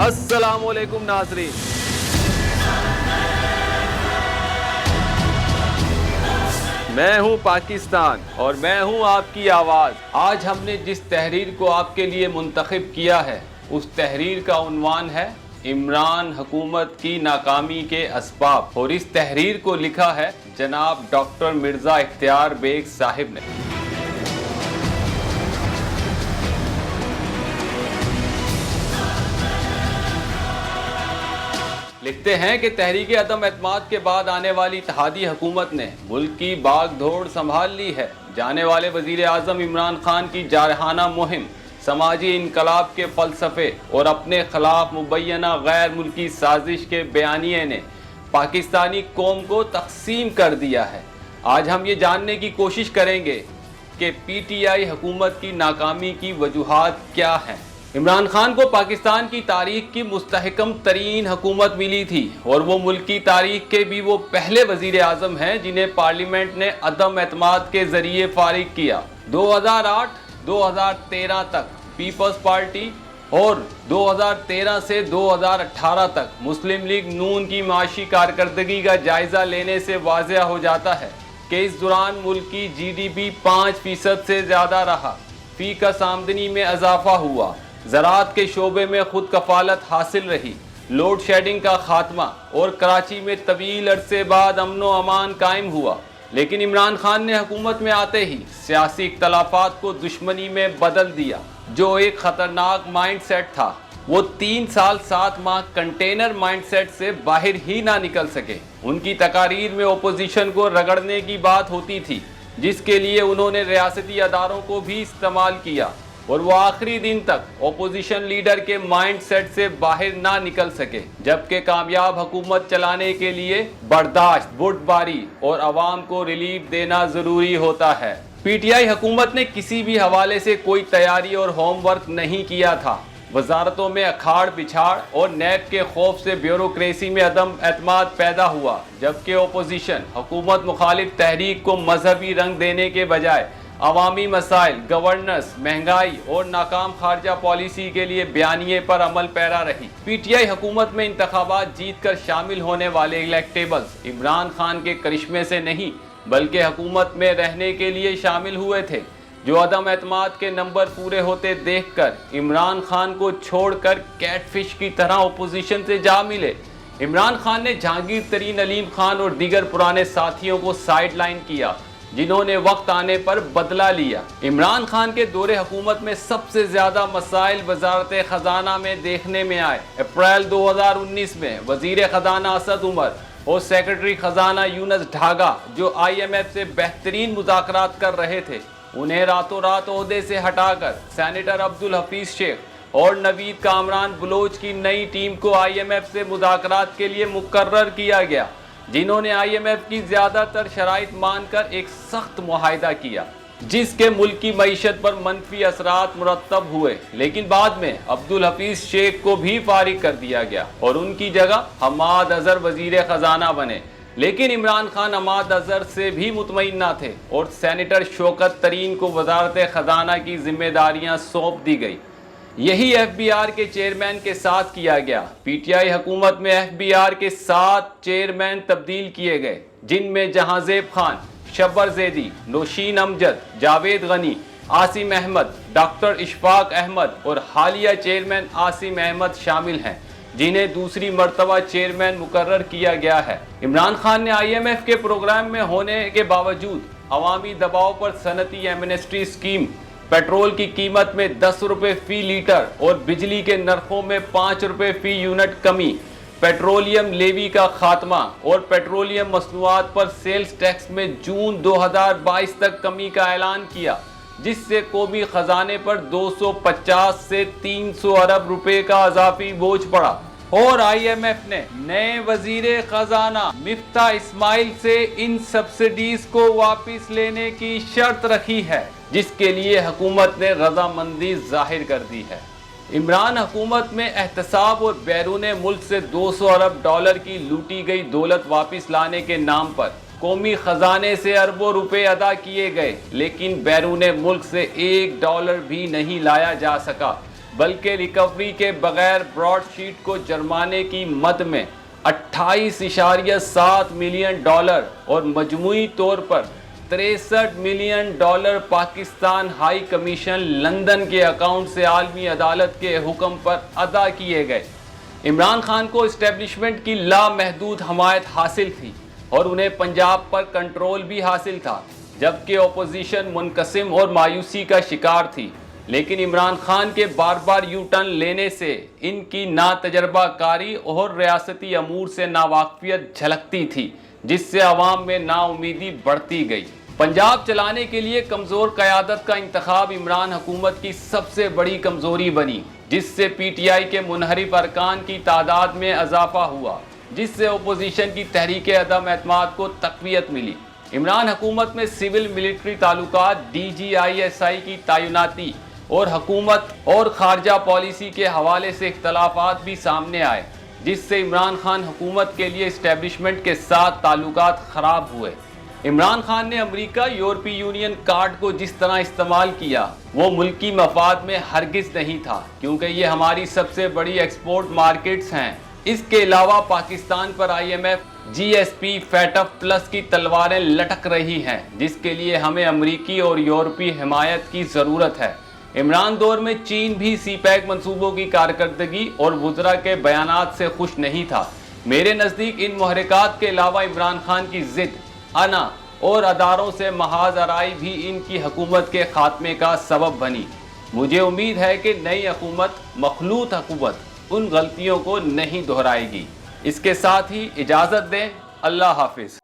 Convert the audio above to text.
السلام علیکم ناظرین، میں ہوں پاکستان اور میں ہوں آپ کی آواز۔ آج ہم نے جس تحریر کو آپ کے لیے منتخب کیا ہے اس تحریر کا عنوان ہے عمران حکومت کی ناکامی کے اسباب، اور اس تحریر کو لکھا ہے جناب ڈاکٹر مرزا اختیار بیگ صاحب نے۔ لکھتے ہیں کہ تحریک عدم اعتماد کے بعد آنے والی اتحادی حکومت نے ملک کی باغ دوڑ سنبھال لی ہے۔ جانے والے وزیر اعظم عمران خان کی جارحانہ مہم، سماجی انقلاب کے فلسفے اور اپنے خلاف مبینہ غیر ملکی سازش کے بیانیے نے پاکستانی قوم کو تقسیم کر دیا ہے۔ آج ہم یہ جاننے کی کوشش کریں گے کہ پی ٹی آئی حکومت کی ناکامی کی وجوہات کیا ہیں۔ عمران خان کو پاکستان کی تاریخ کی مستحکم ترین حکومت ملی تھی، اور وہ ملک کی تاریخ کے بھی وہ پہلے وزیر اعظم ہیں جنہیں پارلیمنٹ نے عدم اعتماد کے ذریعے فارغ کیا۔ 2008-2013 تک پیپلز پارٹی اور 2013 سے 2018 تک مسلم لیگ نون کی معاشی کارکردگی کا جائزہ لینے سے واضح ہو جاتا ہے کہ اس دوران ملک کی جی ڈی پی 5% سے زیادہ رہا، فی کس آمدنی میں اضافہ ہوا، زراعت کے شعبے میں خود کفالت حاصل رہی، لوڈ شیڈنگ کا خاتمہ، اور کراچی میں طویل عرصے بعد امن و امان قائم ہوا۔ لیکن عمران خان نے حکومت میں آتے ہی سیاسی اختلافات کو دشمنی میں بدل دیا، جو ایک خطرناک مائنڈ سیٹ تھا۔ وہ 3 سال 7 ماہ کنٹینر مائنڈ سیٹ سے باہر ہی نہ نکل سکے۔ ان کی تقاریر میں اپوزیشن کو رگڑنے کی بات ہوتی تھی، جس کے لیے انہوں نے ریاستی اداروں کو بھی استعمال کیا، اور وہ آخری دن تک اپوزیشن لیڈر کے مائنڈ سیٹ سے باہر نہ نکل سکے، جبکہ کامیاب حکومت چلانے کے لیے برداشت، بردباری اور عوام کو ریلیف دینا ضروری ہوتا ہے۔ پی ٹی آئی حکومت نے کسی بھی حوالے سے کوئی تیاری اور ہوم ورک نہیں کیا تھا۔ وزارتوں میں اکھاڑ پچھاڑ اور نیب کے خوف سے بیوروکریسی میں عدم اعتماد پیدا ہوا، جبکہ اپوزیشن حکومت مخالف تحریک کو مذہبی رنگ دینے کے بجائے عوامی مسائل، گورننس، مہنگائی اور ناکام خارجہ پالیسی کے لیے بیانیے پر عمل پیرا رہی۔ پی ٹی آئی حکومت میں انتخابات جیت کر شامل ہونے والے الیکٹیبلز عمران خان کے کرشمے سے نہیں بلکہ حکومت میں رہنے کے لیے شامل ہوئے تھے، جو عدم اعتماد کے نمبر پورے ہوتے دیکھ کر عمران خان کو چھوڑ کر کیٹ فش کی طرح اپوزیشن سے جا ملے۔ عمران خان نے جہانگیر ترین علیم خان اور دیگر پرانے ساتھیوں کو سائیڈ لائن کیا، جنہوں نے وقت آنے پر بدلہ لیا۔ عمران خان کے دور حکومت میں سب سے زیادہ مسائل وزارت خزانہ میں دیکھنے میں آئے۔ اپریل 2019 میں وزیر خزانہ اسد عمر اور سیکرٹری خزانہ یونس ڈھاگا، جو آئی ایم ایف سے بہترین مذاکرات کر رہے تھے، انہیں راتوں رات عہدے سے ہٹا کر سینیٹر عبدالحفیظ شیخ اور نوید کامران بلوچ کی نئی ٹیم کو آئی ایم ایف سے مذاکرات کے لیے مقرر کیا گیا، جنہوں نے آئی ایم ایف کی زیادہ تر شرائط مان کر ایک سخت معاہدہ کیا، جس کے ملک کی معیشت پر منفی اثرات مرتب ہوئے۔ لیکن بعد میں عبدالحفیظ شیخ کو بھی فارغ کر دیا گیا اور ان کی جگہ حماد اظہر وزیر خزانہ بنے۔ لیکن عمران خان حماد اظہر سے بھی مطمئن نہ تھے اور سینیٹر شوکت ترین کو وزارت خزانہ کی ذمہ داریاں سونپ دی گئی۔ یہی ایف بی آر کے چیئرمین کے ساتھ کیا گیا۔ پی ٹی آئی حکومت میں ایف بی آر کے 7 چیئرمین تبدیل کیے گئے، جن میں جہاں زیب خان، شبر زیدی، نوشین امجد، جاوید غنی، عاصم احمد، ڈاکٹر اشفاق احمد اور حالیہ چیئرمین عاصم احمد شامل ہیں، جنہیں دوسری مرتبہ چیئرمین مقرر کیا گیا ہے۔ عمران خان نے آئی ایم ایف کے پروگرام میں ہونے کے باوجود عوامی دباؤ پر صنعتی ایمنسٹری اسکیم، پیٹرول کی قیمت میں 10 روپے فی لیٹر اور بجلی کے نرخوں میں 5 روپے فی یونٹ کمی، پیٹرولیم لیوی کا خاتمہ اور پیٹرولیم مصنوعات پر سیلز ٹیکس میں جون 2022 تک کمی کا اعلان کیا، جس سے قومی خزانے پر 250 سے 300 ارب روپے کا اضافی بوجھ پڑا۔ اور آئی ایم ایف نے نئے وزیر خزانہ مفتاح اسماعیل سے ان سبسڈیز کو واپس لینے کی شرط رکھی ہے، جس کے لیے حکومت نے رضامندی ظاہر کر دی ہے۔ عمران حکومت میں احتساب اور بیرون ملک سے 200 ارب ڈالر کی لوٹی گئی دولت واپس لانے کے نام پر قومی خزانے سے اربوں روپے ادا کیے گئے، لیکن بیرون ملک سے $1 بھی نہیں لایا جا سکا، بلکہ ریکوری کے بغیر براڈ شیٹ کو جرمانے کی مد میں 28.7 ملین ڈالر اور مجموعی طور پر 63 million dollar Pakistan high commission London کے اکاؤنٹ سے عالمی عدالت کے حکم پر ادا کیے گئے۔ عمران خان کو اسٹیبلشمنٹ کی لامحدود حمایت حاصل تھی اور انہیں پنجاب پر کنٹرول بھی حاصل تھا، جبکہ اپوزیشن منقسم اور مایوسی کا شکار تھی۔ لیکن عمران خان کے بار بار یو ٹرن لینے سے ان کی ناتجربہ کاری اور ریاستی امور سے ناواقفیت جھلکتی تھی، جس سے عوام میں نا امیدی بڑھتی گئی۔ پنجاب چلانے کے لیے کمزور قیادت کا انتخاب عمران حکومت کی سب سے بڑی کمزوری بنی، جس سے پی ٹی آئی کے منحرف ارکان کی تعداد میں اضافہ ہوا، جس سے اپوزیشن کی تحریک عدم اعتماد کو تقویت ملی۔ عمران حکومت میں سول ملٹری تعلقات، D G I S I کی تعیناتی اور حکومت اور خارجہ پالیسی کے حوالے سے اختلافات بھی سامنے آئے، جس سے عمران خان حکومت کے لیے اسٹیبلشمنٹ کے ساتھ تعلقات خراب ہوئے۔ عمران خان نے امریکہ یورپی یونین کارڈ کو جس طرح استعمال کیا وہ ملکی مفاد میں ہرگز نہیں تھا، کیونکہ یہ ہماری سب سے بڑی ایکسپورٹ مارکیٹس ہیں۔ اس کے علاوہ پاکستان پر I M F, G S P, FATF plus کی تلواریں لٹک رہی ہیں، جس کے لیے ہمیں امریکی اور یورپی حمایت کی ضرورت ہے۔ عمران دور میں چین بھی سی پیک منصوبوں کی کارکردگی اور وزراء کے بیانات سے خوش نہیں تھا۔ میرے نزدیک ان محرکات کے علاوہ عمران خان کی ضد، انا اور اداروں سے محاذ آرائی بھی ان کی حکومت کے خاتمے کا سبب بنی۔ مجھے امید ہے کہ نئی حکومت، مخلوط حکومت، ان غلطیوں کو نہیں دہرائے گی۔ اس کے ساتھ ہی اجازت دیں، اللہ حافظ۔